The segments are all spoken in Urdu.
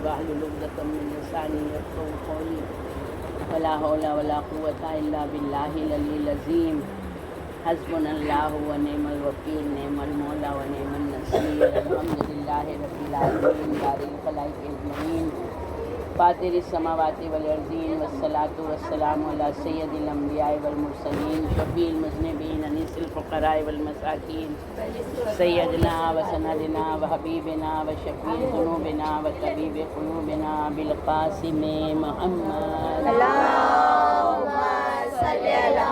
واحلل عقدۃ من لسانی یفقهوا قولی ولا حول ولا قوة الا باللہ العلی العظیم حسبنا اللہ ونعم الوکیل نعم المولا ونعم النصیر الحمد للہ رب العالمین بارئ الخلائق اجمعین فاطر السماوات والارضین والصلاة والسلام علی سید الانبیاء والمرسلین شفیع المذنبین انیس الفقراء والمساکین سیدنا و سندنا و حبیبنا و شفیع ذنوبنا و طبیب قلوبنا بالقاسم محمد اللہم صلی علی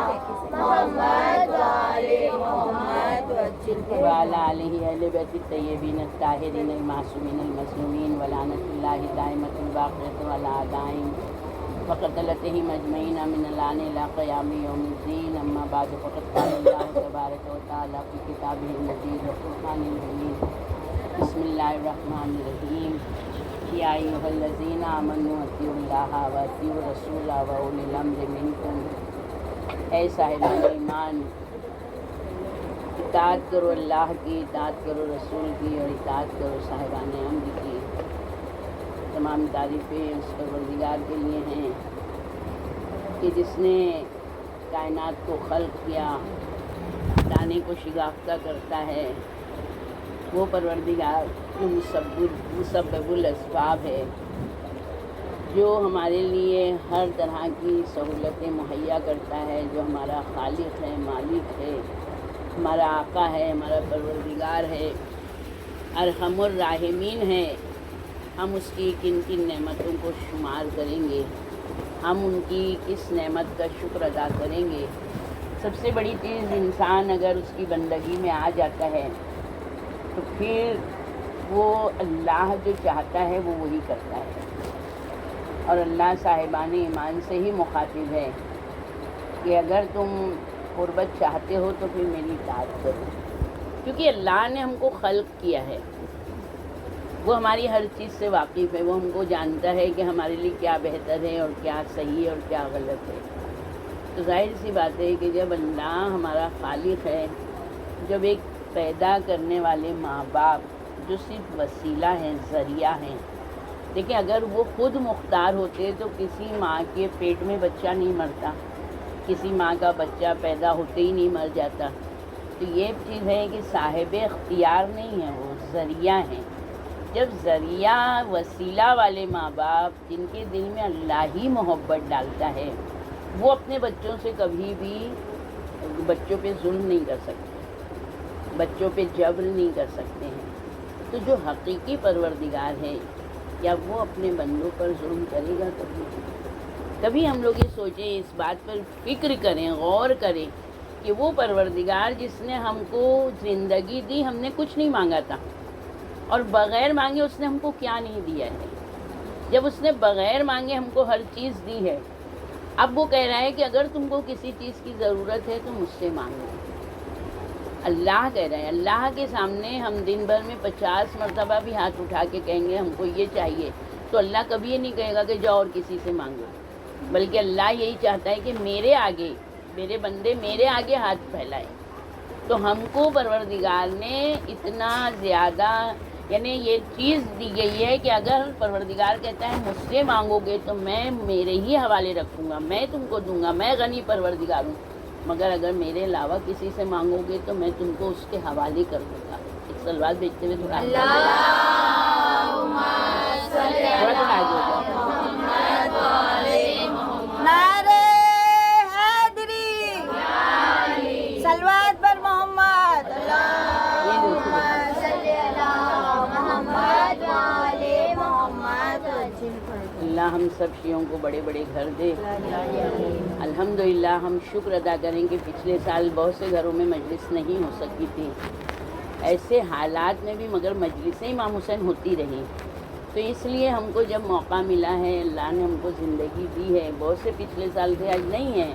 محمد وعلی محمد وعلی آلہ اہل بیت الطیبین الطاہرین المعصومین المظلومین ولعنۃ اللہ دائمۃ باقیۃ علی اعدائہم وقتلتہم اجمعین من الآن الی قیام یوم الدین اما بعد فقد قال اللہ تبارک و تعالی فی کتابہ المجید والفرقان الحمید بسم اللہ الرحمن الرحیم یا ایھا الذین آمنوا اطیعوا اللہ واطیعوا الرسول واولی الامر منکم، اے صاحبان ایمان اطاعت کرو اللہ کی، اطاعت کرو رسول کی، اور اطاعت کرو صاحبان امر کی۔ تمام تعریفیں اس پروردگار کے لیے ہیں کہ جس نے کائنات کو خلق کیا، دانے کو شگافتہ کرتا ہے، وہ پروردگار جو مسبب الاسباب ہے، جو ہمارے لیے ہر طرح کی سہولتیں مہیا کرتا ہے، جو ہمارا خالق ہے، مالک ہے، ہمارا آقا ہے، ہمارا پروردگار ہے، ارحم الراحمین ہے۔ ہم اس کی کن کن نعمتوں کو شمار کریں گے، ہم ان کی کس نعمت کا شکر ادا کریں گے۔ سب سے بڑی چیز، انسان اگر اس کی بندگی میں آ جاتا ہے تو پھر وہ اللہ جو چاہتا ہے وہ وہی کرتا ہے، اور اللہ صاحبان ایمان سے ہی مخاطب ہے کہ اگر تم قربت چاہتے ہو تو پھر میری اطاعت کرو، کیونکہ اللہ نے ہم کو خلق کیا ہے، وہ ہماری ہر چیز سے واقف ہے، وہ ہم کو جانتا ہے کہ ہمارے لیے کیا بہتر ہے اور کیا صحیح ہے اور کیا غلط ہے۔ تو ظاہر سی بات ہے کہ جب اللہ ہمارا خالق ہے، جب ایک پیدا کرنے والے ماں باپ جو صرف وسیلہ ہیں، ذریعہ ہیں، دیکھیں اگر وہ خود مختار ہوتے تو کسی ماں کے پیٹ میں بچہ نہیں مرتا، کسی ماں کا بچہ پیدا ہوتے ہی نہیں مر جاتا۔ تو یہ چیز ہے کہ صاحب اختیار نہیں ہے، وہ ذریعہ ہیں۔ جب ذریعہ وسیلہ والے ماں باپ جن کے دل میں اللہ ہی محبت ڈالتا ہے، وہ اپنے بچوں سے کبھی بھی بچوں پہ ظلم نہیں کر سکتے، بچوں پہ جبر نہیں کر سکتے ہیں۔ تو جو حقیقی پروردگار ہے، یا وہ اپنے بندوں پر ظلم کرے گا کبھی ہم لوگ یہ سوچیں، اس بات پر فکر کریں، غور کریں کہ وہ پروردگار جس نے ہم کو زندگی دی، ہم نے کچھ نہیں مانگا تھا، اور بغیر مانگے اس نے ہم کو کیا نہیں دیا ہے۔ جب اس نے بغیر مانگے ہم کو ہر چیز دی ہے، اب وہ کہہ رہا ہے کہ اگر تم کو کسی چیز کی ضرورت ہے تو مجھ سے مانگو۔ اللہ کہہ رہے ہیں، اللہ کے سامنے ہم دن بھر میں 50 مرتبہ بھی ہاتھ اٹھا کے کہیں گے ہم کو یہ چاہیے، تو اللہ کبھی یہ نہیں کہے گا کہ جاؤ اور کسی سے مانگو، بلکہ اللہ یہی چاہتا ہے کہ میرے آگے، میرے بندے میرے آگے ہاتھ پھیلائے۔ تو ہم کو پروردگار نے اتنا زیادہ، یعنی یہ چیز دی گئی ہے کہ اگر پروردگار کہتا ہے مجھ سے مانگو گے تو میں میرے ہی حوالے رکھوں گا، میں تم کو دوں گا، میں غنی پروردگار ہوں، مگر اگر میرے علاوہ کسی سے مانگو گے تو میں تم کو اس کے حوالے کر دوں گا۔ ایک سلوات بھیجتے ہوئے تھوڑا آگے ہو جاؤ۔ نعرہ حیدری، صلوات پر محمد، اللہم صلی علی محمد وعلی محمد۔ اللہ ہم سب شیعوں کو بڑے بڑے گھر دے۔ الحمدللہ ہم شکر ادا کریں کہ پچھلے سال بہت سے گھروں میں مجلس نہیں ہو سکی تھی، ایسے حالات میں بھی مگر مجلسیں امام حسین ہوتی رہی۔ تو اس لیے ہم کو جب موقع ملا ہے، اللہ نے ہم کو زندگی دی ہے، بہت سے پچھلے سال تھے آج نہیں ہیں،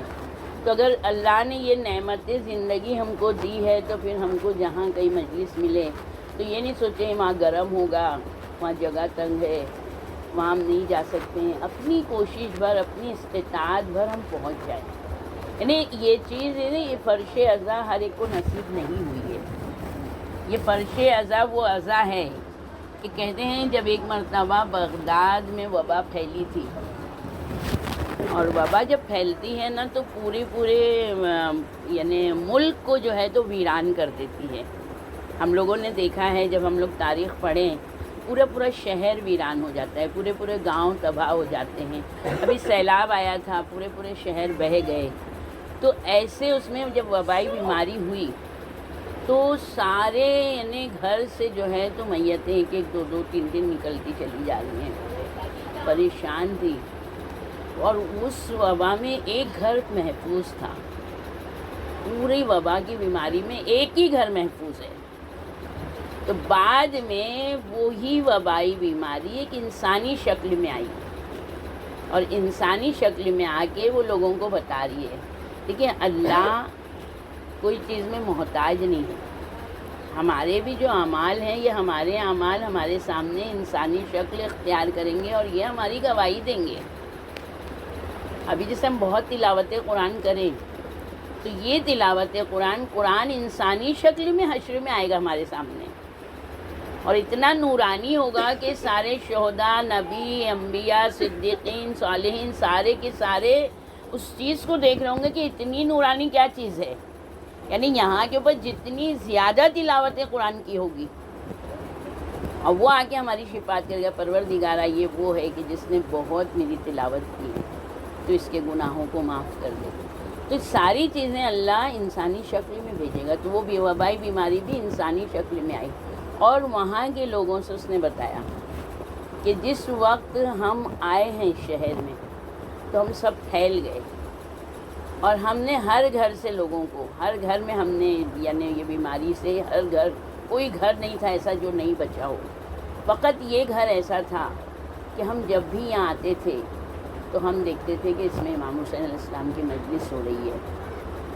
تو اگر اللہ نے یہ نعمت زندگی ہم کو دی ہے تو پھر ہم کو جہاں کہیں مجلس ملے تو یہ نہیں سوچیں وہاں گرم ہوگا، وہاں جگہ تنگ ہے، وہاں ہم نہیں جا سکتے ہیں، اپنی کوشش بھر، اپنی استطاعت بھر ہم پہنچ جائیں۔ یعنی یہ چیز ہے نا، یہ فرش عزا ہر ایک کو نصیب نہیں ہوئی ہے۔ یہ فرش عزا وہ عزا ہے کہ کہتے ہیں جب ایک مرتبہ بغداد میں وبا پھیلی تھی، اور وبا جب پھیلتی ہے نا تو پورے یعنی ملک کو جو ہے تو ویران کر دیتی ہے. ہم لوگوں نے دیکھا ہے جب ہم لوگ تاریخ پڑھیں، پورا شہر ویران ہو جاتا ہے، پورے گاؤں تباہ ہو جاتے ہیں. ابھی سیلاب آیا تھا، پورے شہر بہہ گئے. تو ایسے اس میں جب وبائی بیماری ہوئی تو سارے یعنی گھر سے جو ہے تو میتیں ایک دو تین نکلتی چلی جا رہی ہیں. پریشان تھی. اور اس وبا میں ایک گھر محفوظ تھا. پوری وبا کی بیماری میں ایک ہی گھر محفوظ ہے. تو بعد میں وہی وبائی بیماری ایک انسانی شکل میں آئی، اور انسانی شکل میں آ کے وہ لوگوں کو بتا رہی ہے. دیکھیں اللہ کوئی چیز میں محتاج نہیں ہے. ہمارے بھی جو اعمال ہیں یہ ہمارے اعمال ہمارے سامنے انسانی شکل اختیار کریں گے اور یہ ہماری گواہی دیں گے. ابھی جیسے ہم بہت تلاوت قرآن کریں تو یہ تلاوت قرآن انسانی شکل میں حشر میں آئے گا ہمارے سامنے، اور اتنا نورانی ہوگا کہ سارے شہداء، نبی، انبیاء، صدیقین، صالحین سارے کے سارے اس چیز کو دیکھ رہے ہوں گے کہ اتنی نورانی کیا چیز ہے. یعنی یہاں کے اوپر جتنی زیادہ تلاوت قرآن کی ہوگی، اور وہ آ کے ہماری شفاعت کرے گا، پروردگارہ یہ وہ ہے کہ جس نے بہت میری تلاوت کی ہے تو اس کے گناہوں کو معاف کر دے. تو ساری چیزیں اللہ انسانی شکل میں بھیجے گا. تو وہ وبائی بیماری بھی انسانی شکل میں آئی، اور وہاں کے لوگوں سے اس نے بتایا کہ جس وقت ہم آئے ہیں شہر میں تو ہم سب پھیل گئے، اور ہم نے ہر گھر سے لوگوں کو، ہر گھر میں ہم نے یعنی یہ بیماری سے ہر گھر، کوئی گھر نہیں تھا ایسا جو نہیں بچا ہو. فقط یہ گھر ایسا تھا کہ ہم جب بھی یہاں آتے تھے تو ہم دیکھتے تھے کہ اس میں امام حسین علیہ السلام کی مجلس ہو رہی ہے.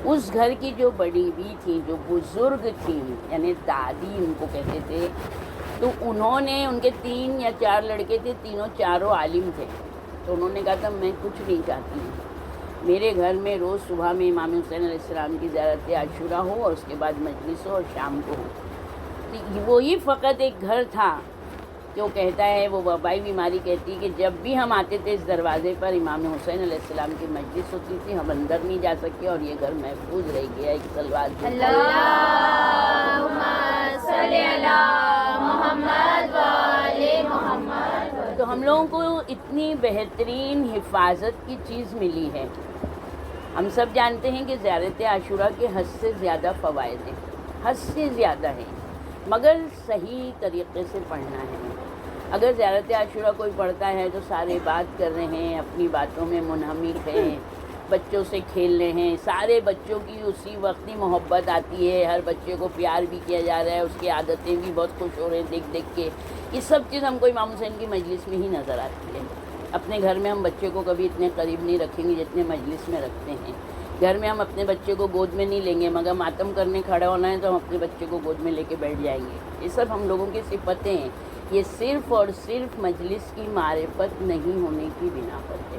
اس گھر کی جو بڑی بھی تھیں، جو بزرگ تھیں، یعنی دادی ان کو کہتے تھے، تو انہوں نے، ان کے 3 یا 4 لڑکے تھے، چاروں عالم تھے. تو انہوں نے کہا تھا میں کچھ نہیں چاہتی ہوں، میرے گھر میں روز صبح میں امام حسین علیہ السلام کی زیارت عاشورہ ہو، اور اس کے بعد مجلس ہو، اور شام کو ہو. تو وہی فقط ایک گھر تھا کہ وہ کہتا ہے، وہ وبائی بیماری کہتی کہ جب بھی ہم آتے تھے اس دروازے پر امام حسین علیہ السلام کی مجلس ہوتی تھی، ہم اندر نہیں جا سکے، اور یہ گھر محفوظ رہ گیا. ایک سلوات اللہم صلی علی محمد و آل محمد. تو ہم لوگوں کو اتنی بہترین حفاظت کی چیز ملی ہے. ہم سب جانتے ہیں کہ زیارت عاشورہ کے حد سے زیادہ فوائد ہیں، حد سے زیادہ ہیں، مگر صحیح طریقے سے پڑھنا ہے. اگر زیارت عاشورہ کوئی پڑھتا ہے تو سارے بات کر رہے ہیں، اپنی باتوں میں منہمک ہیں، بچوں سے کھیل رہے ہیں، سارے بچوں کی اسی وقت ہی محبت آتی ہے، ہر بچے کو پیار بھی کیا جا رہا ہے، اس کی عادتیں بھی بہت خوش ہو رہے ہیں دیکھ کے. یہ سب چیز ہم کو امام حسین کی مجلس میں ہی نظر آتی ہے. اپنے گھر میں ہم بچے کو کبھی اتنے قریب نہیں رکھیں گے جتنے مجلس میں رکھتے ہیں. گھر میں ہم اپنے بچے کو گود میں نہیں لیں گے، مگر ماتم کرنے کھڑا ہونا ہے تو ہم اپنے بچے کو گود میں لے کے بیٹھ جائیں گے. یہ سب ہم لوگوں کی صفتیں ہیں. یہ صرف اور صرف مجلس کی معرفت نہیں ہونے کی بنا پر ہے.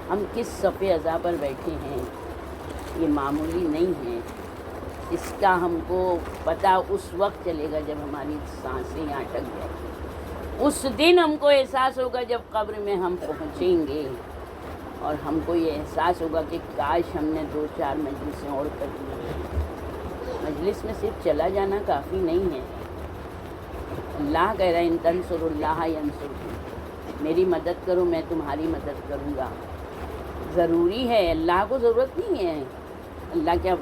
ہم کس صف اعضاء پر بیٹھے ہیں یہ معمولی نہیں ہے. اس کا ہم کو پتہ اس وقت چلے گا جب ہماری سانسیں یہاں اٹک جائیں گی. اس دن ہم کو احساس ہوگا جب قبر میں ہم پہنچیں گے، اور ہم کو یہ احساس ہوگا کہ کاش ہم نے 2-4 مجلسیں اور کر لی. مجلس میں صرف چلا جانا کافی نہیں ہے. اللہ کہہ رہا ہے ان تنصروا اللہ ینصرکم، میری مدد کرو میں تمہاری مدد کروں گا. ضروری ہے، اللہ کو ضرورت نہیں ہے. اللہ کیا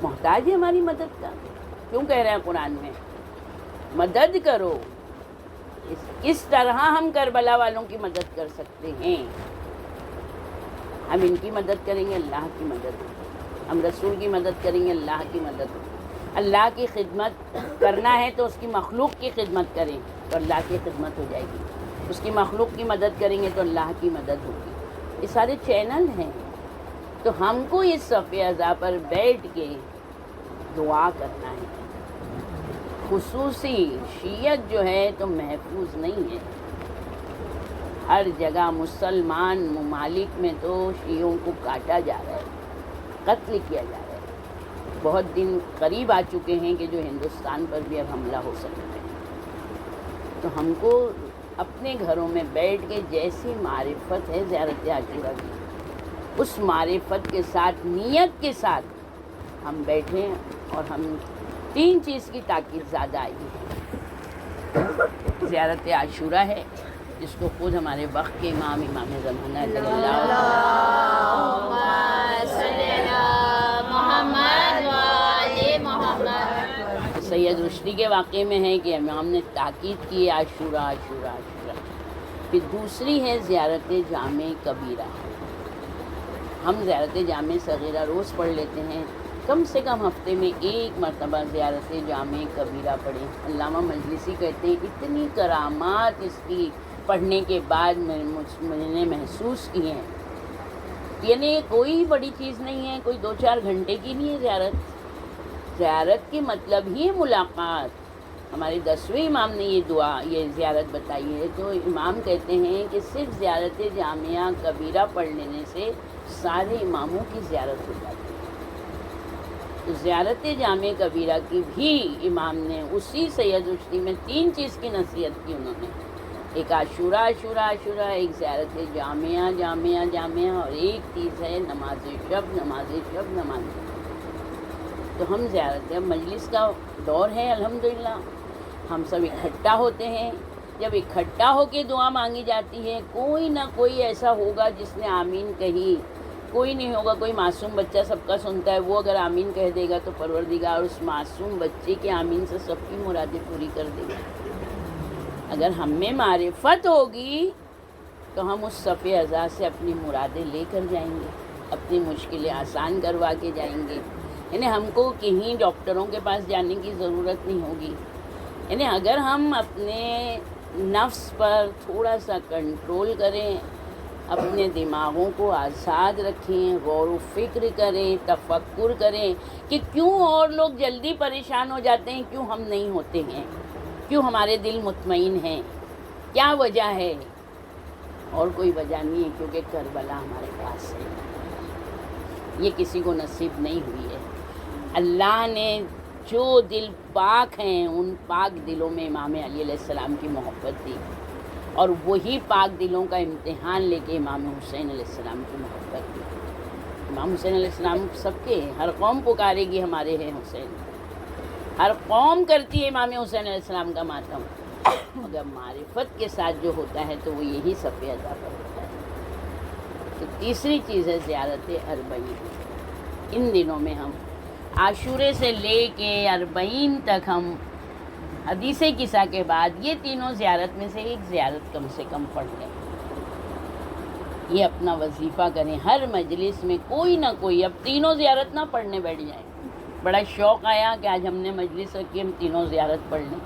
محتاج ہے ہماری مدد کا؟ کیوں کہہ رہے ہیں قرآن میں مدد کرو؟ اس طرح ہم کربلا والوں کی مدد کر سکتے ہیں. ہم ان کی مدد کریں گے، اللہ کی مدد ہوگی. ہم رسول کی مدد کریں گے، اللہ کی مدد ہوگی. اللہ کی خدمت کرنا ہے تو اس کی مخلوق کی خدمت کریں تو اللہ کی خدمت ہو جائے گی. اس کی مخلوق کی مدد کریں گے تو اللہ کی مدد ہوگی. یہ سارے چینل ہیں. تو ہم کو اس صف اعضاء پر بیٹھ کے دعا کرنا ہے. خصوصی شیعت جو ہے تو محفوظ نہیں ہے. ہر جگہ مسلمان ممالک میں تو شیعوں کو کاٹا جا رہا ہے، قتل کیا جا رہا ہے. بہت دن قریب آ چکے ہیں کہ جو ہندوستان پر بھی اب حملہ ہو سکتا ہے. تو ہم کو اپنے گھروں میں بیٹھ کے جیسی معرفت ہے زیارت عاشورہ کی، اس معرفت کے ساتھ، نیت کے ساتھ ہم بیٹھیں، اور ہم 3 چیز کی تاکید زیادہ آئی ہے۔ زیارت عاشورہ ہے جس کو خود ہمارے وقت کے امام زمانہ صلی اللہ اللہم صلی علی محمد و آل محمد۔ سید رشدی کے واقعے میں ہے کہ امام نے تاکید کی عاشورہ عاشورہ عاشورہ۔ پھر دوسری ہے زیارت جامع کبیرہ۔ ہم زیارت جامع صغیرہ روز پڑھ لیتے ہیں، کم سے کم ہفتے میں 1 مرتبہ زیارت جامع کبیرہ پڑھیں۔ علامہ مجلسی کہتے ہیں اتنی کرامات اس کی پڑھنے کے بعد میں نے محسوس کیے ہیں، یعنی کوئی بڑی چیز نہیں ہے، کوئی 2-4 گھنٹے کی نہیں ہے زیارت کی مطلب ہی ملاقات۔ ہمارے 10ویں امام نے یہ زیارت بتائی ہے، تو امام کہتے ہیں کہ صرف زیارت جامعہ کبیرہ پڑھ لینے سے سارے اماموں کی زیارت ہو جاتی ہے۔ تو زیارت جامع کبیرہ کی بھی امام نے اسی سید رشدی میں 3 چیز کی نصیحت کی انہوں نے، ایک عاشورہ عاشورہ عاشورہ، ایک زیارت جامعہ جامعہ جامعہ، اور ایک چیز ہے نماز شب نماز شب نماز شب۔ تو ہم زیارت مجلس کا دور ہے، الحمدللہ ہم سب اکٹھا ہوتے ہیں، جب اکٹھا ہو کے دعا مانگی جاتی ہے، کوئی نہ کوئی ایسا ہوگا جس نے آمین کہی، کوئی نہیں ہوگا، کوئی معصوم بچہ سب کا سنتا ہے، وہ اگر آمین کہہ دے گا تو پروردگار اس معصوم بچے کے آمین سے سب کی مرادیں پوری کر دے گا۔ اگر ہم میں معرفت ہوگی تو ہم اس صف اعزاز سے اپنی مرادیں لے کر جائیں گے، اپنی مشکلیں آسان کروا کے جائیں گے، یعنی ہم کو کہیں ڈاکٹروں کے پاس جانے کی ضرورت نہیں ہوگی۔ یعنی اگر ہم اپنے نفس پر تھوڑا سا کنٹرول کریں، اپنے دماغوں کو آزاد رکھیں، غور و فکر کریں، تفکر کریں کہ کیوں اور لوگ جلدی پریشان ہو جاتے ہیں، کیوں ہم نہیں ہوتے ہیں، کیوں ہمارے دل مطمئن ہیں، کیا وجہ ہے؟ اور کوئی وجہ نہیں ہے، کیونکہ کربلا ہمارے پاس ہے، یہ کسی کو نصیب نہیں ہوئی ہے۔ اللہ نے جو دل پاک ہیں ان پاک دلوں میں امام علی علیہ السلام کی محبت دی، اور وہی پاک دلوں کا امتحان لے کے امام حسین علیہ السلام کی محبت دی۔ امام حسین علیہ السلام سب کے ہیں، ہر قوم پکارے گی ہمارے ہیں حسین، ہر قوم کرتی ہے امام حسین علیہ السلام کا ماتم، مگر معرفت کے ساتھ جو ہوتا ہے تو وہ یہی صف اعزاز پر ہوتا ہے۔ تو تیسری چیز ہے زیارت اربعین۔ ان دنوں میں ہم عاشورے سے لے کے 40 تک ہم حدیث قصہ کے بعد یہ تینوں زیارت میں سے ایک زیارت کم سے کم پڑھ لیں، یہ اپنا وظیفہ کریں، ہر مجلس میں کوئی نہ کوئی، اب تینوں زیارت نہ پڑھنے بیٹھ جائیں۔ بڑا شوق آیا کہ آج ہم نے مجلس رکھی، ہم تینوں زیارت پڑھ لیں،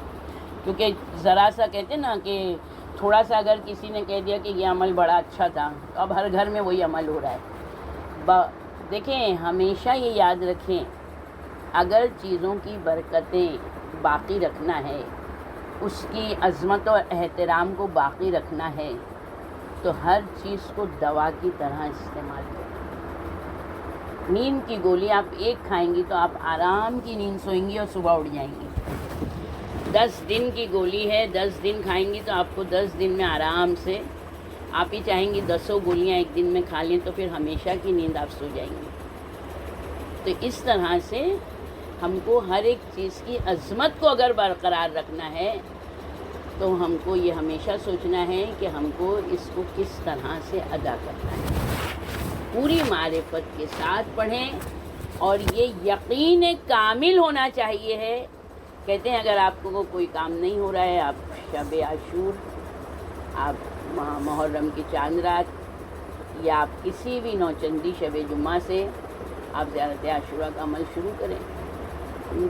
کیونکہ ذرا سا کہتے ہیں نا کہ تھوڑا سا اگر کسی نے کہہ دیا کہ یہ عمل بڑا اچھا تھا تو اب ہر گھر میں وہی عمل ہو رہا ہے۔ دیکھیں ہمیشہ یہ یاد رکھیں، اگر چیزوں کی برکتیں باقی رکھنا ہے، اس کی عظمت و احترام کو باقی رکھنا ہے، تو ہر چیز کو دوا کی طرح استعمال کریں۔ نیند کی گولی آپ ایک کھائیں گی تو آپ آرام کی نیند سوئیں گی اور صبح اٹھ جائیں گی۔ 10 دن کی گولی ہے، 10 دن کھائیں گی تو آپ کو 10 دن میں آرام سے، آپ ہی چاہیں گی 10 گولیاں ایک دن میں کھا لیں تو پھر ہمیشہ کی نیند آپ سو جائیں گی۔ تو اس طرح سے ہم کو ہر ایک چیز کی عظمت کو اگر برقرار رکھنا ہے تو ہم کو یہ ہمیشہ سوچنا ہے کہ ہم کو اس کو کس طرح سے ادا کرنا ہے، پوری معرفت کے ساتھ پڑھیں، اور یہ یقین کامل ہونا چاہیے ہے۔ کہتے ہیں اگر آپ کو کوئی کام نہیں ہو رہا ہے، آپ شب عاشور، آپ محرم کی چاند رات، یا آپ کسی بھی نوچندی شب جمعہ سے آپ زیارت عاشورہ کا عمل شروع کریں۔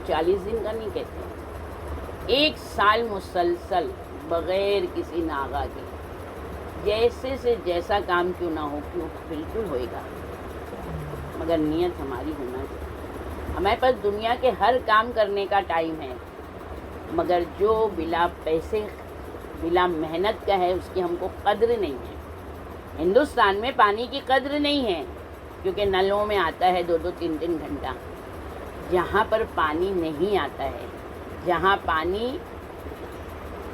40 دن کا نہیں کہتے، 1 سال مسلسل بغیر کسی ناغہ کے، جیسے سے جیسا کام کیوں نہ ہو، کیوں بالکل ہوئے گا، مگر نیت ہماری ہونا چاہیے۔ ہمارے پاس دنیا کے ہر کام کرنے کا ٹائم ہے، مگر جو بلا پیسے بلا محنت کا ہے اس کی ہم کو قدر نہیں ہے۔ ہندوستان میں پانی کی قدر نہیں ہے، کیونکہ نلوں میں آتا ہے 2-2 3-3 گھنٹہ۔ جہاں پر پانی نہیں آتا ہے، جہاں پانی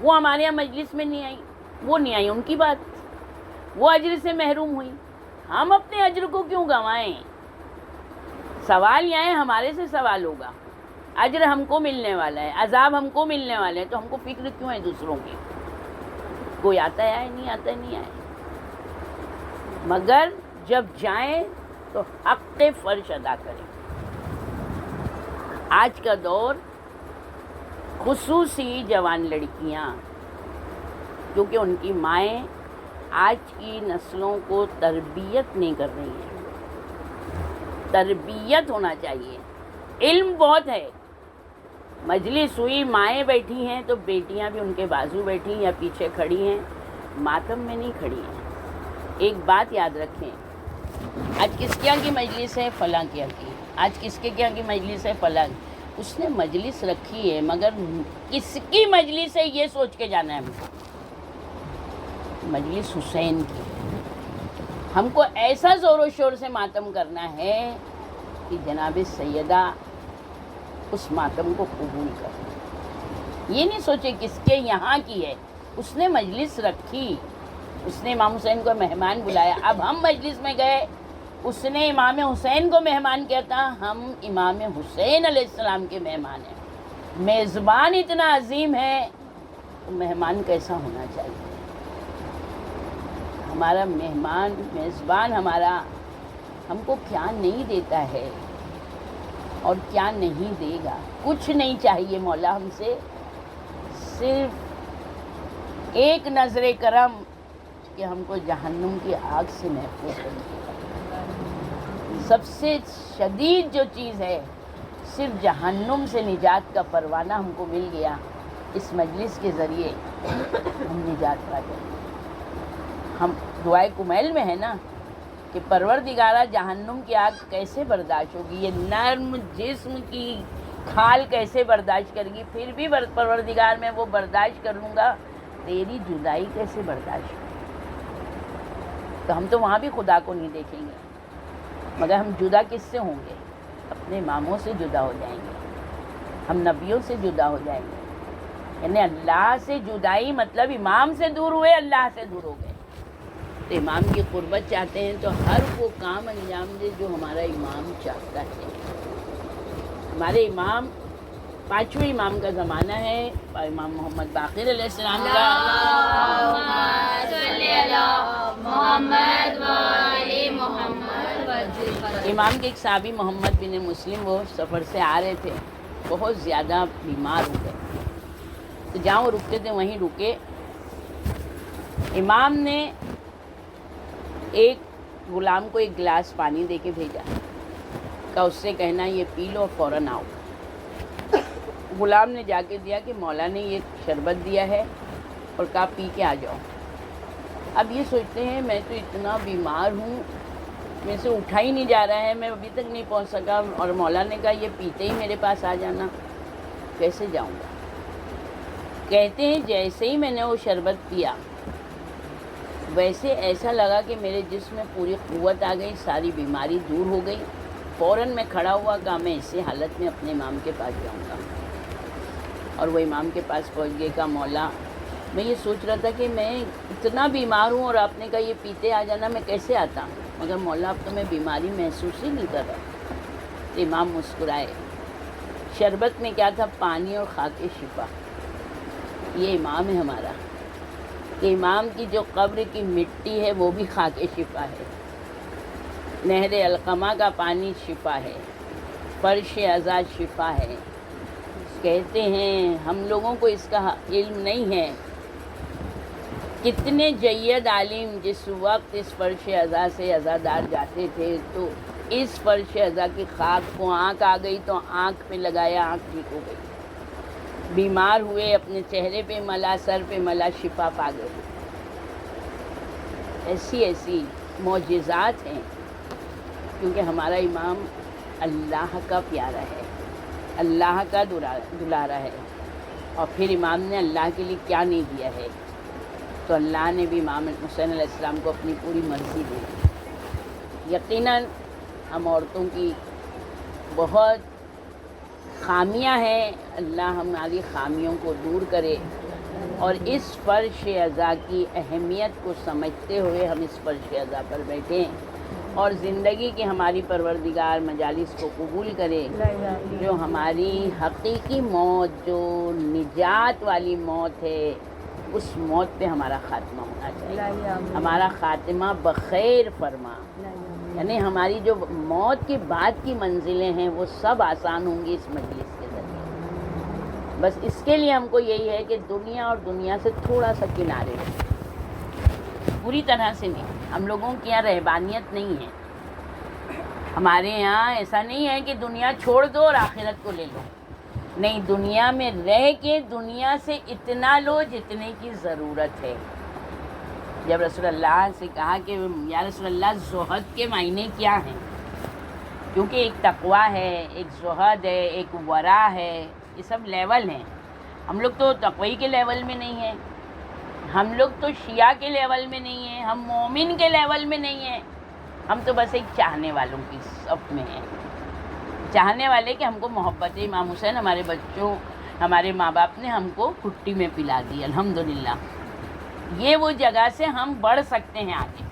وہ ہمارے یہاں مجلس میں نہیں آئی، وہ نہیں آئی، ان کی بات، وہ اجر سے محروم ہوئی، ہم اپنے اجر کو کیوں گنوائیں؟ سوال یہ ہے ہمارے سے سوال ہوگا، اجر ہم کو ملنے والا ہے، عذاب ہم کو ملنے والے ہیں، تو ہم کو فکر کیوں ہے دوسروں کی؟ کوئی آتا ہے آئے، نہیں آتا ہے نہیں آئے، مگر جب جائیں تو حق فرض ادا کریں۔ آج کا دور خصوصی جوان لڑکیاں، کیونکہ ان کی مائیں آج کی نسلوں کو تربیت نہیں کر رہی ہیں۔ تربیت ہونا چاہیے، علم بہت ہے، مجلس ہوئی، مائیں بیٹھی ہیں تو بیٹیاں بھی ان کے بازو بیٹھی یا پیچھے کھڑی ہیں، ماتم میں نہیں کھڑی ہیں۔ ایک بات یاد رکھیں، آج کس کے یہاں کی مجلس ہے؟ فلاں کے یہاں کی۔ آج کس کے یہاں کی مجلس ہے؟ فلاں۔ اس نے مجلس رکھی ہے، مگر کس کی مجلس ہے یہ سوچ کے جانا ہے ہم کو۔ مجلس حسین کی، ہم کو ایسا زور و شور سے ماتم کرنا ہے کہ جناب سیدہ اس ماتم کو قبول کر، یہ نہیں سوچے کس کے یہاں کی ہے، اس نے مجلس رکھی، اس نے امام حسین کو مہمان بلایا، اب ہم مجلس میں گئے، اس نے امام حسین کو مہمان کیا تھا، ہم امام حسین علیہ السلام کے مہمان ہیں۔ میزبان اتنا عظیم ہے تو مہمان کیسا ہونا چاہیے؟ ہمارا مہمان، میزبان ہمارا ہم کو کیا نہیں دیتا ہے اور کیا نہیں دے گا، کچھ نہیں چاہیے مولا ہم سے، صرف ایک نظر کرم کہ ہم کو جہنم کی آگ سے محفوظ رکھے۔ سب سے شدید جو چیز ہے، صرف جہنم سے نجات کا پروانہ ہم کو مل گیا، اس مجلس کے ذریعے ہم نجات پا گئے۔ ہم دعائے کمیل میں ہے نا کہ پروردگارہ جہنم کی آگ کیسے برداشت ہوگی، یہ نرم جسم کی کھال کیسے برداشت کرے گی، پھر بھی پروردگار میں وہ برداشت کر لوں گا، تیری جدائی کیسے برداشت ہوگی؟ تو ہم تو وہاں بھی خدا کو نہیں دیکھیں گے، مگر ہم جدا کس سے ہوں گے؟ اپنے اماموں سے جدا ہو جائیں گے، ہم نبیوں سے جدا ہو جائیں گے، یعنی اللہ سے جدائی مطلب امام سے دور ہوئے، اللہ سے دور ہو گئے۔ تو امام کی قربت چاہتے ہیں تو ہر وہ کام انجام دے جو ہمارا امام چاہتا ہے۔ ہمارے امام، پانچویں امام کا زمانہ ہے، امام محمد باقر علیہ السلام کا۔ امام کے ایک صحابی محمد بن مسلم، وہ سفر سے آ رہے تھے، بہت زیادہ بیمار ہو گئے، تو جہاں وہ رکتے تھے وہیں رکے۔ امام نے ایک غلام کو ایک گلاس پانی دے کے بھیجا، کہا اس سے کہنا یہ پی لو اور فوراً آؤ۔ غلام نے جا کے دیا کہ مولا نے یہ شربت دیا ہے اور کہا پی کے آ جاؤ۔ اب یہ سوچتے ہیں میں تو اتنا بیمار ہوں، میرے سے اٹھا ہی نہیں جا رہا ہے، میں ابھی تک نہیں پہنچ سکا، اور مولا نے کہا یہ پیتے ہی میرے پاس آ جانا، کیسے جاؤں گا؟ کہتے ہیں جیسے ہی میں نے وہ شربت پیا، ویسے ایسا لگا کہ میرے جسم میں پوری قوت آ گئی، ساری بیماری دور ہو گئی، فوراً میں کھڑا ہوا، کہا میں اسی حالت میں اپنے امام کے پاس جاؤں گا، اور وہ امام کے پاس پہنچ گئے۔ کہا مولا میں یہ سوچ رہا تھا کہ میں اتنا بیمار ہوں اور آپ نے کہا یہ پیتے آ جانا، میں کیسے آتا، مگر مولا اب تو میں بیماری محسوس ہی نہیں کر رہا۔ تو امام مسکرائے۔ شربت میں کیا تھا؟ پانی اور خاک شفا۔ یہ امام ہے ہمارا، کہ امام کی جو قبر کی مٹی ہے وہ بھی خاک شفا ہے، نہر علقمہ کا پانی شفا ہے، فرش ازا شفا ہے۔ کہتے ہیں ہم لوگوں کو اس کا علم نہیں ہے، کتنے جید عالم جس وقت اس فرش ازا سے عزادار جاتے تھے تو اس فرش ازا کی خاک کو آنکھ آ گئی تو آنکھ پہ لگایا، آنکھ ٹھیک ہو گئی، بیمار ہوئے اپنے چہرے پہ ملا، سر پہ ملا، شفا پا گئے۔ ایسی ایسی معجزات ہیں، کیونکہ ہمارا امام اللہ کا پیارا ہے، اللہ کا دلارا ہے، اور پھر امام نے اللہ کے لیے کیا نہیں دیا ہے، تو اللہ نے بھی امام حسین علیہ السلام کو اپنی پوری مرضی دی۔ یقیناً ہم عورتوں کی بہت خامیاں ہیں، اللہ ہماری خامیوں کو دور کرے، اور اس فرش اعضا کی اہمیت کو سمجھتے ہوئے ہم اس فرش اعضا پر بیٹھیں اور زندگی کی ہماری پروردگار مجالس کو قبول کرے، جو ہماری حقیقی موت، جو نجات والی موت ہے، اس موت پہ ہمارا خاتمہ ہونا چاہیے، ہمارا خاتمہ بخیر فرما، یعنی ہماری جو موت کے بعد کی منزلیں ہیں وہ سب آسان ہوں گی اس مجلس کے ذریعے۔ بس اس کے لیے ہم کو یہی ہے کہ دنیا اور دنیا سے تھوڑا سا کنارے رہیں، پوری طرح سے نہیں۔ ہم لوگوں کے یہاں رہبانیت نہیں ہے، ہمارے یہاں ایسا نہیں ہے کہ دنیا چھوڑ دو اور آخرت کو لے لو، نہیں، دنیا میں رہ کے دنیا سے اتنا لو جتنے کی ضرورت ہے۔ جب رسول اللہ سے کہا کہ یا رسول اللہ زہد کے معنی کیا ہیں، کیونکہ ایک تقویٰ ہے، ایک زہد ہے، ایک ورع ہے، یہ سب لیول ہیں۔ ہم لوگ تو تقوی کے لیول میں نہیں ہیں، ہم لوگ تو شیعہ کے لیول میں نہیں ہیں، ہم مومن کے لیول میں نہیں ہیں، ہم تو بس ایک چاہنے والوں کی صف میں ہیں، چاہنے والے کہ ہم کو محبت امام حسین، ہمارے بچوں، ہمارے ماں باپ نے ہم کو کھٹی میں پلا دی، الحمدللہ۔ یہ وہ جگہ سے ہم بڑھ سکتے ہیں آگے،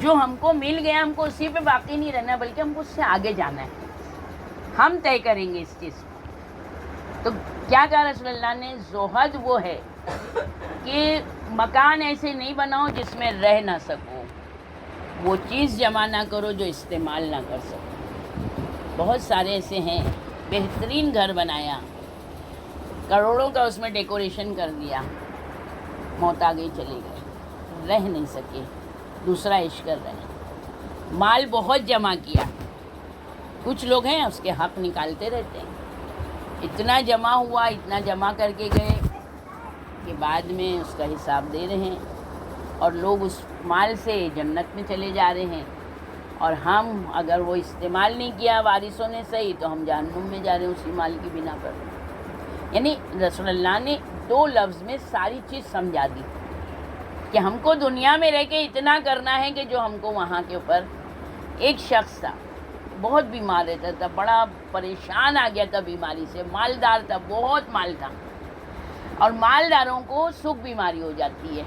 جو ہم کو مل گیا ہم کو اسی پہ باقی نہیں رہنا، بلکہ ہم کو اس سے آگے جانا ہے، ہم طے کریں گے اس چیز کو۔ تو کیا کہا رسول اللہ نے؟ زہد وہ ہے کہ مکان ایسے نہیں بناؤ جس میں رہ نہ سکو، وہ چیز جمع نہ کرو جو استعمال نہ کر سکو۔ بہت سارے ایسے ہیں، بہترین گھر بنایا، کروڑوں کا اس میں ڈیکوریشن کر دیا، موت آ گئی، چلے گئے، رہ نہیں سکے، دوسرا عشق کر رہے ہیں۔ مال بہت جمع کیا، کچھ لوگ ہیں اس کے حق نکالتے رہتے ہیں، اتنا جمع ہوا، اتنا جمع کر کے گئے کہ بعد میں اس کا حساب دے رہے ہیں، اور لوگ اس مال سے جنت میں چلے جا رہے ہیں، اور ہم اگر وہ استعمال نہیں کیا وارثوں نے صحیح تو ہم جہنم میں جا رہے ہیں اسی مال کی بنا پر۔ یعنی رسول اللہ نے 2 لفظ میں ساری چیز سمجھا دی کہ ہم کو دنیا میں رہ کے اتنا کرنا ہے کہ جو ہم کو وہاں کے اوپر۔ ایک شخص تھا، بہت بیمار رہتا تھا، بڑا پریشان آ گیا تھا بیماری سے، مالدار تھا، بہت مال تھا، اور مالداروں کو سکھ بیماری ہو جاتی ہے،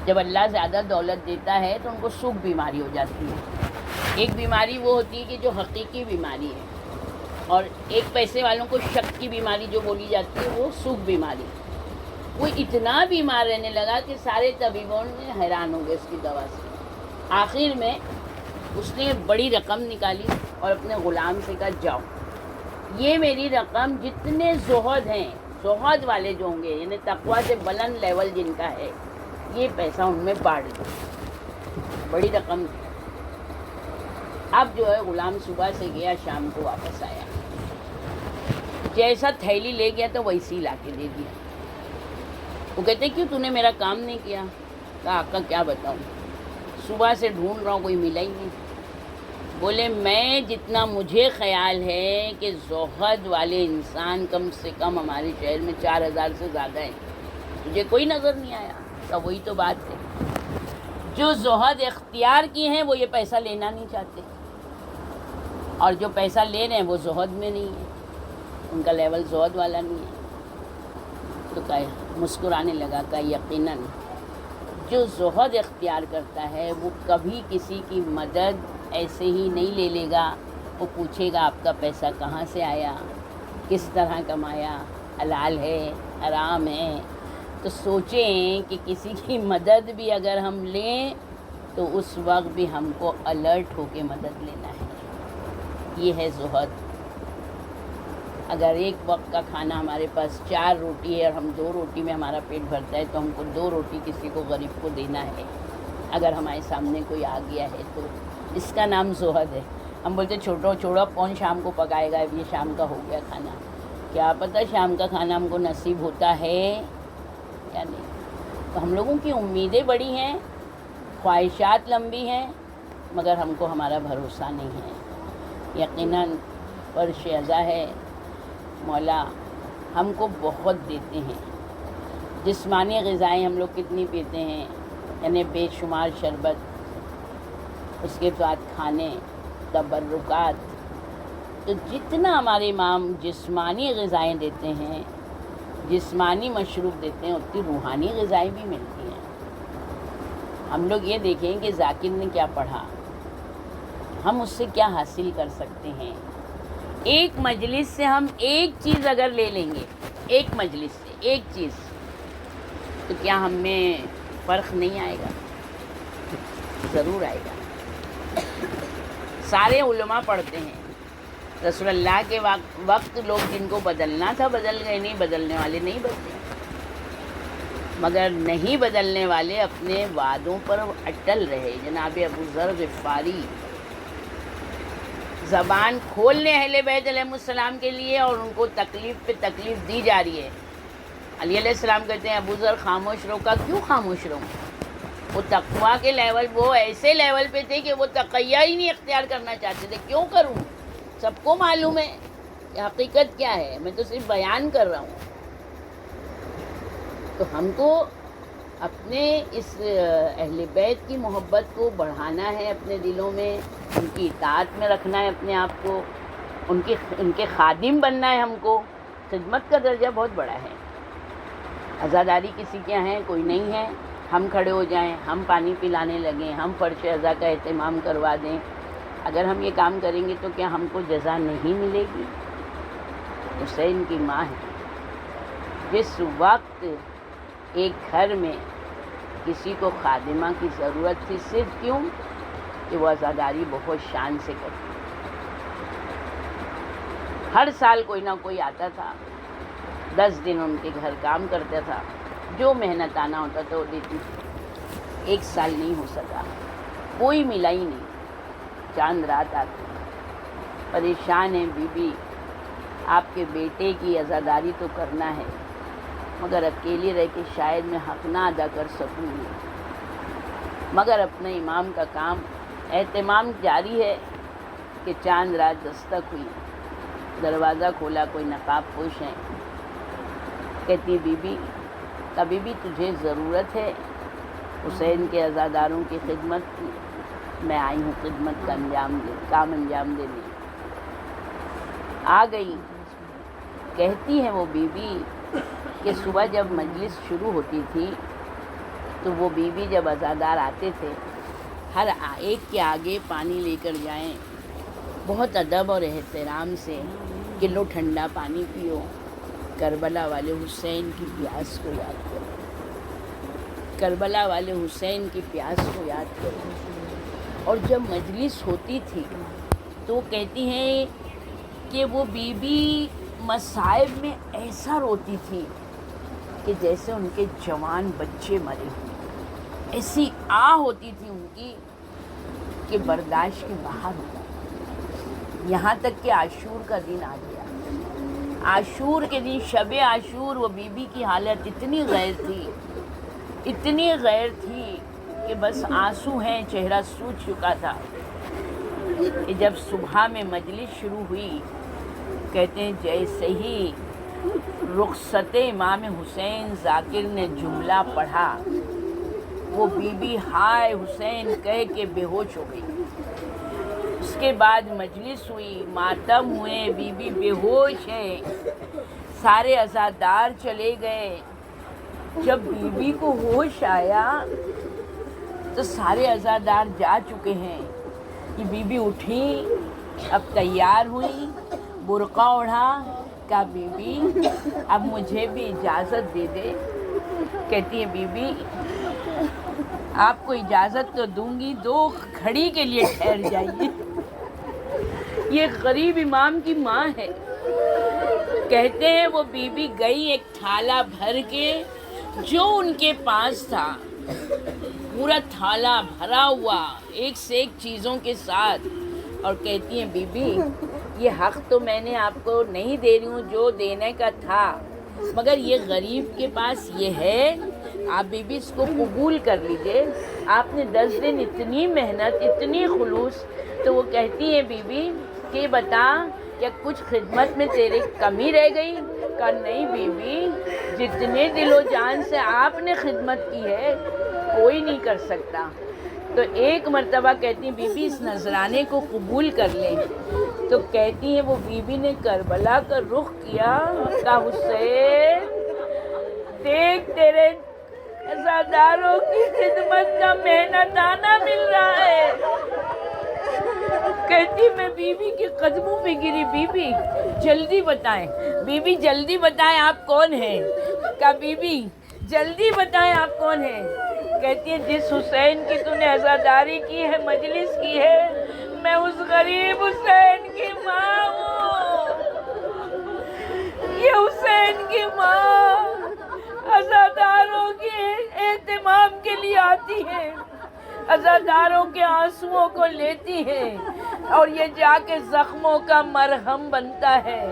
جب اللہ زیادہ دولت دیتا ہے تو ان کو سکھ بیماری ہو جاتی ہے۔ ایک بیماری وہ ہوتی ہے کہ جو حقیقی بیماری ہے، اور ایک پیسے والوں کو شک کی بیماری جو بولی جاتی ہے وہ سکھ بیماری۔ وہ اتنا بیمار رہنے لگا کہ سارے طبیبوں نے حیران ہو گئے اس کی دوا سے۔ آخر میں اس نے بڑی رقم نکالی اور اپنے غلام سے کہا جاؤ، یہ میری رقم جتنے زہد ہیں، زہد والے جو ہوں گے، یعنی تقویٰ سے بلند لیول جن کا ہے، یہ پیسہ ان میں بانٹ دو، بڑی رقم تھی۔ اب جو ہے غلام صبح سے گیا، شام کو واپس آیا، جیسا تھیلی لے گیا تو ویسی لا کے دے دیا۔ وہ کہتے کیوں تو نے میرا کام نہیں کیا؟ کہا آقا کیا بتاؤں، صبح سے ڈھونڈ رہا ہوں کوئی ملا ہی نہیں۔ بولے میں جتنا مجھے خیال ہے کہ زہد والے انسان کم سے کم ہمارے شہر میں 4000 سے زیادہ ہیں، تجھے کوئی نظر نہیں آیا؟ تو وہی تو بات ہے، جو زہد اختیار کی ہیں وہ یہ پیسہ لینا نہیں چاہتے، اور جو پیسہ لے رہے ہیں وہ زہد میں نہیں ہے، ان کا لیول زہد والا نہیں ہے۔ تو مسکرانے لگا، کہ یقیناً جو زہد اختیار کرتا ہے وہ کبھی کسی کی مدد ایسے ہی نہیں لے لے گا، وہ پوچھے گا آپ کا پیسہ کہاں سے آیا، کس طرح کمایا، حلال ہے حرام ہے۔ تو سوچیں کہ کسی کی مدد بھی اگر ہم لیں تو اس وقت بھی ہم کو الرٹ ہو کے مدد لینا ہے، یہ ہے زہد۔ اگر ایک وقت کا کھانا ہمارے پاس 4 روٹی ہے اور ہم 2 روٹی میں ہمارا پیٹ بھرتا ہے تو ہم کو 2 روٹی کسی کو غریب کو دینا ہے، اگر ہمارے سامنے کوئی آ گیا ہے تو اس کا نام زہد ہے۔ ہم بولتے چھوڑو کون شام کو پکائے گا، یہ شام کا ہو گیا کھانا، کیا پتہ شام کا کھانا ہم کو نصیب ہوتا ہے یا نہیں۔ تو ہم لوگوں کی امیدیں بڑی ہیں، خواہشات لمبی ہیں، مگر ہم کو ہمارا بھروسہ نہیں ہے۔ یقیناً فرش اعضا ہے، مولا ہم کو بہت دیتے ہیں، جسمانی غذائیں ہم لوگ کتنی پیتے ہیں، یعنی بے شمار شربت، اس کے بعد کھانے، تبرکات، تو جتنا ہمارے امام جسمانی غذائیں دیتے ہیں جسمانی مشروب دیتے ہیں اتنی روحانی غذائیں بھی ملتی ہیں۔ ہم لوگ یہ دیکھیں کہ ذاکر نے کیا پڑھا، ہم اس سے کیا حاصل کر سکتے ہیں۔ ایک مجلس سے ہم ایک چیز اگر لے لیں گے، ایک مجلس سے ایک چیز، تو کیا ہم میں فرق نہیں آئے گا؟ ضرور آئے گا۔ سارے علماء پڑھتے ہیں، رسول اللہ کے وقت لوگ جن کو بدلنا تھا بدل گئے، نہیں بدلنے والے نہیں بدلے، مگر نہیں بدلنے والے اپنے وعدوں پر اٹل رہے۔ جناب ابو ذر غفاری زبان کھولنے اہل بیت علیہ السلام کے لیے، اور ان کو تکلیف پہ تکلیف دی جا رہی ہے۔ علی علیہ السلام کہتے ہیں ابو ذر خاموش رہو، کا کیوں خاموش رہوں؟ وہ تقویٰ کے لیول، وہ ایسے لیول پہ تھے کہ وہ تقیہ ہی نہیں اختیار کرنا چاہتے تھے۔ کیوں کروں؟ سب کو معلوم ہے کہ حقیقت کیا ہے، میں تو صرف بیان کر رہا ہوں۔ تو ہم کو اپنے اس اہل بیت کی محبت کو بڑھانا ہے، اپنے دلوں میں ان کی اطاعت میں رکھنا ہے اپنے آپ کو، ان کے خادم بننا ہے ہم کو۔ خدمت کا درجہ بہت بڑا ہے۔ عزاداری کسی کے ہیں، کوئی نہیں ہے، ہم کھڑے ہو جائیں، ہم پانی پلانے لگیں، ہم فرش عزا کا اہتمام کروا دیں، اگر ہم یہ کام کریں گے تو کیا ہم کو جزا نہیں ملے گی؟ حسین کی ماں ہے، جس وقت ایک گھر میں کسی کو خادمہ کی ضرورت تھی، صرف کیوں کہ وہ عزاداری بہت شان سے کرتی، ہر سال کوئی نہ کوئی آتا تھا، 10 دن ان کے گھر کام کرتا تھا، جو محنت آنا ہوتا تھا وہ دیتی تھی۔ 1 سال نہیں ہو سکا، کوئی ملا ہی نہیں، چاند رات آتی، پریشان ہے بی بی، آپ کے بیٹے کی عزاداری تو کرنا ہے، مگر اکیلی رہ کے شاید میں حق نہ ادا کر سکوں گی، مگر اپنے امام کا کام اہتمام جاری ہے کہ چاند رات دستک ہوئی، دروازہ کھولا، کوئی نقاب پوش ہے، کہتی بی بی کبھی بھی تجھے ضرورت ہے حسین کے عزاداروں کی خدمت کی، میں آئی ہوں خدمت کا کام انجام دینے۔ آ گئی، کہتی ہے وہ بی بی کہ صبح جب مجلس شروع ہوتی تھی تو وہ بی بی جب عزادار آتے تھے، ہر ایک کے آگے پانی لے کر جائیں، بہت ادب اور احترام سے کہ لو ٹھنڈا پانی پیو، کربلا والے حسین کی پیاس کو یاد کرو، کربلا والے حسین کی پیاس کو یاد کرو۔ اور جب مجلس ہوتی تھی تو کہتی ہیں کہ وہ بی بی مصائب میں ایسا روتی تھی کہ جیسے ان کے جوان بچے مرے ہوں، ایسی آہ ہوتی تھی ان کی کہ برداشت کے باہر ہوتا، یہاں تک کہ عاشور کا دن آ گیا۔ عاشور کے دن، شب عاشور، وہ بی بی کی حالت اتنی غیر تھی، اتنی غیر تھی کہ بس آنسو ہیں، چہرہ سوج چکا تھا کہ جب صبح میں مجلس شروع ہوئی، کہتے ہیں جیسے ہی رخصت امام حسین ذاکر نے جملہ پڑھا، وہ بی بی ہائے حسین کہہ کے بے ہوش ہو گئی۔ اس کے بعد مجلس ہوئی، ماتم ہوئے، بی بی بے ہوش ہے، سارے عزادار چلے گئے۔ جب بی بی کو ہوش آیا تو سارے عزادار جا چکے ہیں، کہ بی بی اٹھی، اب تیار ہوئی، برقع اوڑھا، کہا بی بی اب مجھے بھی اجازت دے دے۔ کہتی ہے بی بی آپ کو اجازت تو دوں گی، 2 گھڑی کے لیے ٹھہر جائیے۔ یہ غریب امام کی ماں ہے، کہتے ہیں وہ بی بی گئی ایک تھالا بھر کے، جو ان کے پاس تھا پورا تھالا بھرا ہوا ایک سے ایک چیزوں کے ساتھ، اور کہتی ہیں بی بی یہ حق تو میں نے آپ کو نہیں دے رہی ہوں جو دینے کا تھا، مگر یہ غریب کے پاس یہ ہے، آپ بی بی اس کو قبول کر لیجئے۔ آپ نے 10 دن اتنی محنت، اتنی خلوص، تو وہ کہتی ہیں بی بی کہ بتا کیا کچھ خدمت میں تیرے کمی رہ گئی؟ کہا نہیں بی بی، جتنے دل و جان سے آپ نے خدمت کی ہے کوئی نہیں کر سکتا۔ تو ایک مرتبہ کہتی ہیں بی بی اس نذرانے کو قبول کر لیں، تو کہتی ہیں وہ بی بی نے کربلا کا رخ کیا، کہا حسین دیکھ تیرے عزاداروں کی خدمت کا محنتانہ مل رہا ہے۔ کہتی میں بیوی کے قدموں پہ گری، بیوی جلدی بتائیں، بیوی جلدی بتائیں آپ کون ہیں؟ کہا بیوی جلدی بتائیں آپ کون ہیں؟ کہتی ہے جس حسین کی تو نے عزاداری کی ہے، مجلس کی ہے، میں اس غریب حسین کی ماں ہوں۔ یہ حسین کی ماں عزاداروں کے اہتمام کے لیے آتی ہے، عزاداروں کے آنسوؤں کو لیتی ہے اور یہ جا کے زخموں کا مرہم بنتا ہے،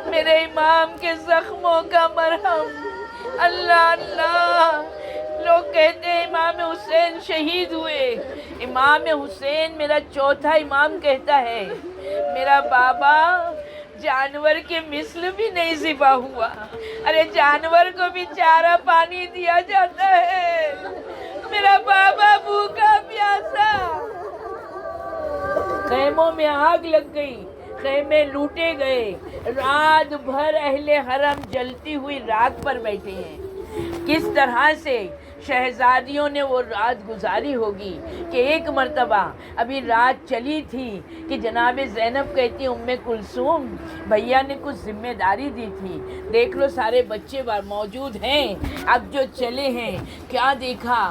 میرے امام کے زخموں کا مرہم۔ اللہ اللہ، لوگ کہتے ہیں امام حسین شہید ہوئے، امام حسین میرا چوتھا امام کہتا ہے میرا بابا جانور کے مثل بھی نہیں ذبح ہوا۔ ارے جانور کو بھی چارہ پانی دیا جاتا ہے، میرا بابا بھوکا پیاسا۔ خیموں میں آگ لگ گئی، خیمے لوٹے گئے، رات بھر اہل حرم جلتی ہوئی راگ پر بیٹھے ہیں۔ کس طرح سے شہزادیوں نے وہ رات گزاری ہوگی کہ ایک مرتبہ ابھی رات چلی تھی کہ جناب زینب کہتی ام کلثوم بھیا نے کچھ ذمہ داری دی تھی، دیکھ لو سارے بچے موجود ہیں، اب جو چلے ہیں کیا دیکھا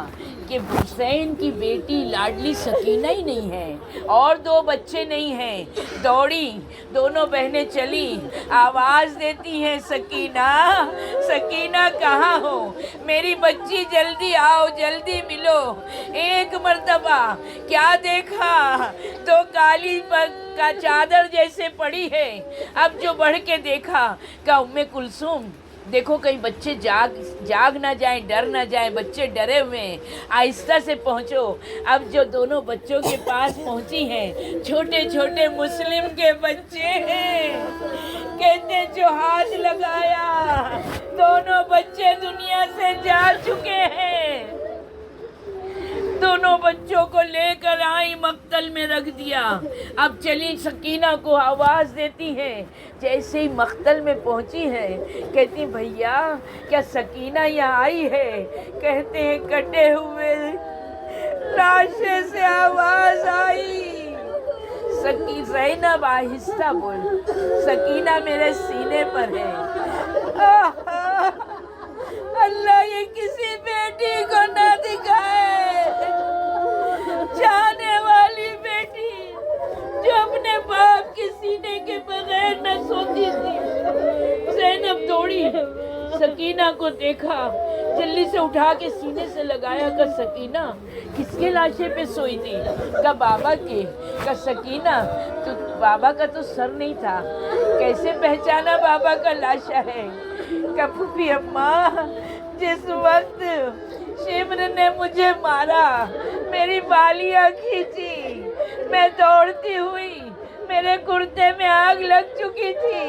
کہ حسین کی بیٹی لاڈلی سکینہ ہی نہیں ہے اور دو بچے نہیں ہیں۔ دوڑی دونوں بہنیں چلی، آواز دیتی ہیں سکینہ سکینہ کہاں ہو، میری بچی جلدی آؤ، جلدی ملو۔ ایک مرتبہ کیا دیکھا تو کالی کا چادر جیسے پڑی ہے، اب جو بڑھ کے دیکھا کہ ام کلثوم دیکھو کہیں بچے جاگ نہ جائیں، ڈر نہ جائیں، بچے ڈرے ہوئے ہیں، آہستہ سے پہنچو۔ اب جو دونوں بچوں کے پاس پہنچی ہیں، چھوٹے چھوٹے مسلم کے بچے ہیں، کہتے جو ہاتھ لگایا دونوں بچے دنیا سے جا چکے ہیں۔ دونوں بچوں کو لے کر آئی، مقتل میں رکھ دیا۔ اب چلی سکینہ کو آواز دیتی ہیں، جیسے ہی مقتل میں پہنچی ہے کہتی بھیا کیا سکینہ یہاں آئی ہے؟ کہتے ہیں کٹے ہوئے لاشے سے آواز آئی، زینب آہستہ بول، سکینہ میرے سینے پر ہے۔ اللہ یہ کسی بیٹی کو نہ دکھائے، جانے والی بیٹی جو اپنے باپ کے سینے کے بغیر نہ سوتی تھی۔ زینب دوڑی، سکینہ کو دیکھا، جلدی سے اٹھا کے سینے سے لگایا کہ سکینہ کس کے لاشے پہ سوئی تھی؟ کہ بابا کے۔ کہ سکینہ تو بابا کا تو سر نہیں تھا، کیسے پہچانا بابا کا لاشا ہے؟ کہ پھوپھی اماں جس وقت شمر نے مجھے مارا، میری بالیاں کھینچی، میں دوڑتی ہوئی، میرے کرتے میں آگ لگ چکی تھی،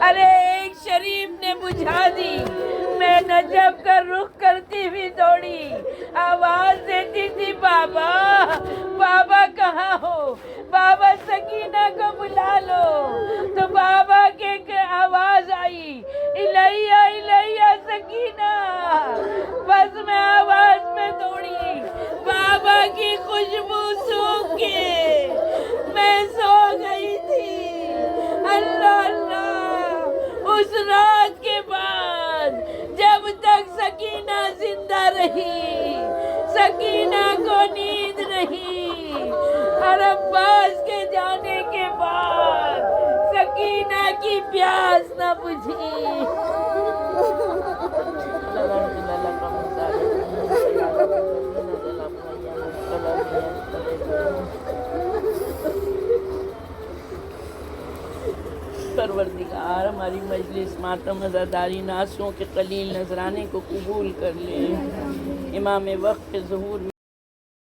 ارے ایک شریف نے بجھا دی، میں نجف کا رخ کرتی ہوئی دوڑی، آواز دیتی تھی بابا بابا کہاں ہو، بابا سکینہ کو بلا لو۔ تو بابا کے آواز آئی الیہ الیہ سکینہ، بس میں آواز میں دوڑی، بابا کی خوشبو سونگھ کے میں سو گئی تھی۔ اللہ اللہ، اس رات کے بعد جب تک سکینہ زندہ رہی، سکینہ کو نیند نہیں، اور عباس کے جانے کے بعد سکینہ کی پیاس نہ بجھی۔ پروردگار ہماری مجلس ماتم عزاداری ناسوں کے قلیل نذرانے کو قبول کر لے، امام وقت کے ظہور